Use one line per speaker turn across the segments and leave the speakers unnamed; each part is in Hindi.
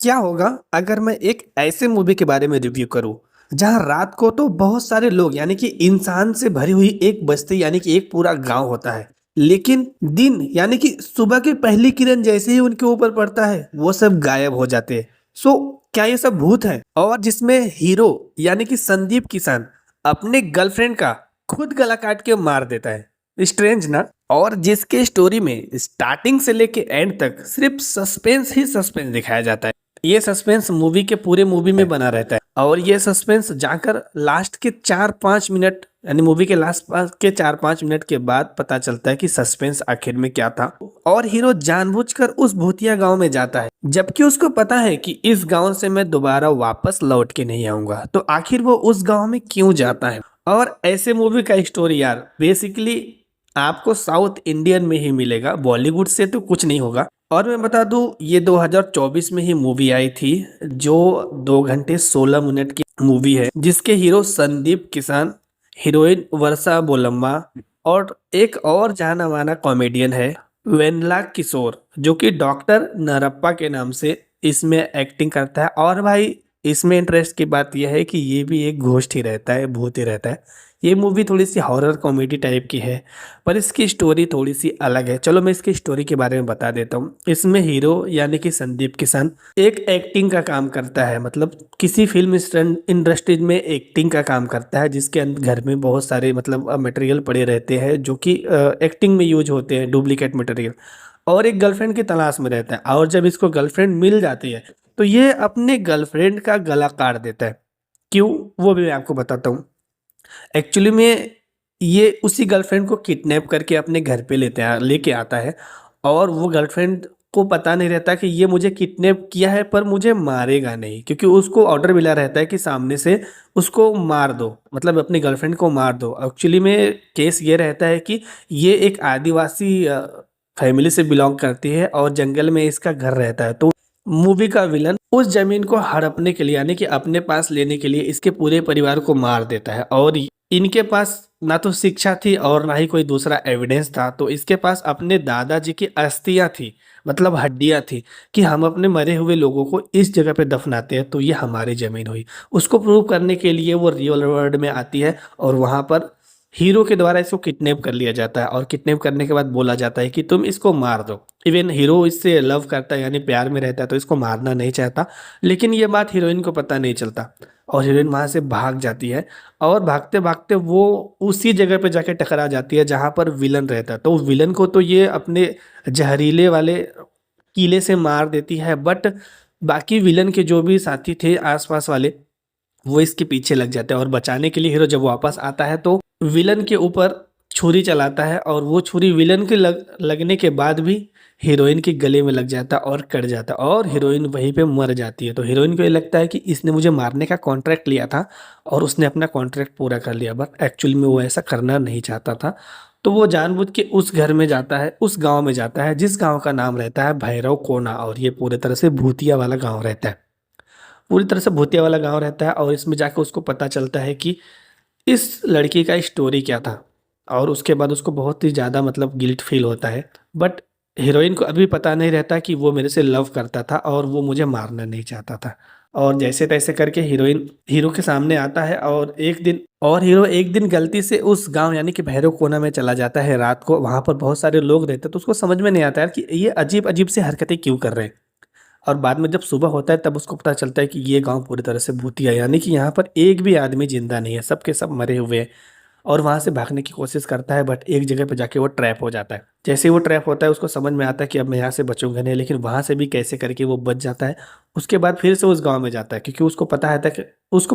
क्या होगा अगर मैं एक ऐसे मूवी के बारे में रिव्यू करूं जहां रात को तो बहुत सारे लोग यानी कि इंसान से भरी हुई एक बस्ती यानी कि एक पूरा गांव होता है, लेकिन दिन यानी कि सुबह की पहली किरण जैसे ही उनके ऊपर पड़ता है वो सब गायब हो जाते हैं। सो क्या ये सब भूत है? और जिसमें हीरो यानी कि संदीप किसान अपने गर्लफ्रेंड का खुद गला काट के मार देता है। स्ट्रेंज ना? और जिसके स्टोरी में स्टार्टिंग से लेके एंड तक सिर्फ सस्पेंस ही सस्पेंस दिखाया जाता है। ये सस्पेंस मूवी के पूरे मूवी में बना रहता है और ये सस्पेंस जाकर लास्ट के 4-5 मिनट यानी मूवी के लास्ट के 4-5 मिनट के बाद पता चलता है कि सस्पेंस आखिर में क्या था। और हीरो जानबूझकर उस भूतिया गांव में जाता है जबकि उसको पता है कि इस गांव से मैं दोबारा वापस लौट के नहीं आऊंगा। तो आखिर वो उस गांव में क्यों जाता है? और ऐसे मूवी का स्टोरी यार बेसिकली आपको साउथ इंडियन में ही मिलेगा, बॉलीवुड से तो कुछ नहीं होगा। और मैं बता दूं ये 2024 में ही मूवी आई थी जो 2 घंटे 16 मिनट की मूवी है, जिसके हीरो संदीप किसान, हीरोइन वर्षा बोलम्मा और एक और जाना माना कॉमेडियन है वेनला किशोर, जो कि डॉक्टर नरप्पा के नाम से इसमें एक्टिंग करता है। और भाई इसमें इंटरेस्ट की बात यह है कि ये भी एक घोस्ट ही रहता है, भूत ही रहता है। ये मूवी थोड़ी सी हॉरर कॉमेडी टाइप की है पर इसकी स्टोरी थोड़ी सी अलग है। चलो मैं इसकी स्टोरी के बारे में बता देता हूँ। इसमें हीरो यानी कि संदीप किसान एक एक्टिंग का काम करता है, मतलब किसी फिल्म इंडस्ट्री में एक्टिंग का काम करता है, जिसके अंदर घर में बहुत सारे मतलब मटेरियल पड़े रहते हैं जो कि एक्टिंग में यूज होते हैं, डुप्लीकेट मटेरियल। और एक गर्लफ्रेंड की तलाश में रहता है और जब इसको गर्लफ्रेंड मिल जाती है तो ये अपने गर्लफ्रेंड का गला काट देता है। क्यों, वो भी मैं आपको बताता हूँ। एक्चुअली में ये उसी गर्लफ्रेंड को किडनैप करके अपने घर पे लेके आता है और वो गर्लफ्रेंड को पता नहीं रहता कि ये मुझे किडनैप किया है पर मुझे मारेगा नहीं, क्योंकि उसको ऑर्डर मिला रहता है कि सामने से उसको मार दो, मतलब अपनी गर्लफ्रेंड को मार दो। एक्चुअली में केस ये रहता है कि ये एक आदिवासी फैमिली से बिलोंग करती है और जंगल में इसका घर रहता है। तो मूवी का विलन उस जमीन को हड़पने के लिए यानी कि अपने पास लेने के लिए इसके पूरे परिवार को मार देता है। और इनके पास ना तो शिक्षा थी और ना ही कोई दूसरा एविडेंस था, तो इसके पास अपने दादाजी की अस्थियां थी, मतलब हड्डियां थी कि हम अपने मरे हुए लोगों को इस जगह पे दफनाते हैं तो ये हमारी जमीन हुई। उसको प्रूव करने के लिए वो रियल वर्ल्ड में आती है और वहां पर हीरो के द्वारा इसको किडनैप कर लिया जाता है और किडनैप करने के बाद बोला जाता है कि तुम इसको मार दो। इवन हीरो इससे लव करता है यानी प्यार में रहता है तो इसको मारना नहीं चाहता, लेकिन ये बात हीरोइन को पता नहीं चलता और हीरोइन वहां से भाग जाती है। और भागते भागते वो उसी जगह पे जाके टकरा जाती है जहां पर विलन रहता है। तो विलन को तो ये अपने जहरीले वाले कीले से मार देती है, बट बाकी विलन के जो भी साथी थे आसपास वाले वो इसके पीछे लग जाते हैं और बचाने के लिए हीरो जब वापस आता है तो विलन के ऊपर छुरी चलाता है और वो छुरी विलन के लगने के बाद भी हीरोइन के गले में लग जाता है और कट जाता है और हीरोइन वहीं पे मर जाती है। तो हीरोइन को ये लगता है कि इसने मुझे मारने का कॉन्ट्रैक्ट लिया था और उसने अपना कॉन्ट्रैक्ट पूरा कर लिया, बट एक्चुअली में वो ऐसा करना नहीं चाहता था। तो वो जानबूझ के उस घर में जाता है, उस गांव में जाता है जिस गांव का नाम रहता है भैरव कोना, और ये पूरे तरह से भूतिया वाला गांव रहता है। पूरी तरह से भूतिया वाला गांव रहता है और इसमें जाकर उसको पता चलता है कि इस लड़की का स्टोरी क्या था। और उसके बाद उसको बहुत ही ज़्यादा मतलब गिल्ट फील होता है, बट हीरोइन को अभी पता नहीं रहता कि वो मेरे से लव करता था और वो मुझे मारना नहीं चाहता था। और जैसे तैसे करके हीरोइन हीरो के सामने आता है और हीरो एक दिन गलती से उस गांव यानी कि भैरव कोना में चला जाता है रात को। वहां पर बहुत सारे लोग रहते हैं तो उसको समझ में नहीं आता यार कि ये अजीब अजीब से हरकतें क्यों कर रहे हैं। और बाद में जब सुबह होता है तब उसको पता चलता है कि ये गांव पूरी तरह से भूतिया है, यानी कि यहाँ पर एक भी आदमी जिंदा नहीं है, सबके सब मरे हुए हैं। और वहां से भागने की कोशिश करता है बट एक जगह पे जाके वो ट्रैप हो जाता है। जैसे ही वो ट्रैप होता है उसको समझ में आता है कि अब मैं यहाँ से बचूंगा नहीं, लेकिन वहां से भी कैसे करके वो बच जाता है। उसके बाद फिर से उस गांव में जाता है क्योंकि उसको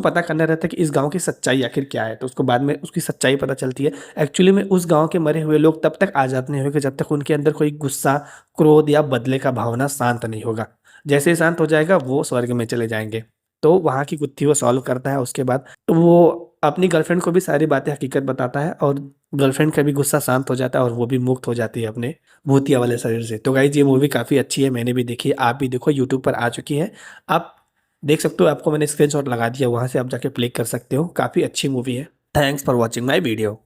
पता करना रहता है कि इस गांव की सच्चाई आखिर क्या है। तो उसको बाद में उसकी सच्चाई पता चलती है। एक्चुअली में उस गांव के मरे हुए लोग तब तक आजाद नहीं होंगे जब तक उनके अंदर कोई गुस्सा, क्रोध या बदले का भावना शांत नहीं होगा। जैसे ही शांत हो जाएगा वो स्वर्ग में चले जाएंगे। तो वहाँ की गुत्थी वो सॉल्व करता है। उसके बाद वो अपनी गर्लफ्रेंड को भी सारी बातें हकीकत बताता है और गर्लफ्रेंड का भी गुस्सा शांत हो जाता है और वो भी मुक्त हो जाती है अपने भूतिया वाले शरीर से। तो गाइज ये मूवी काफ़ी अच्छी है, मैंने भी देखी है, आप भी देखो, यूट्यूब पर आ चुकी है, आप देख सकते हो। आपको मैंने स्क्रीनशॉट लगा दिया, वहाँ से आप जाके प्ले कर सकते हो, काफ़ी अच्छी मूवी है। Thanks for watching my video.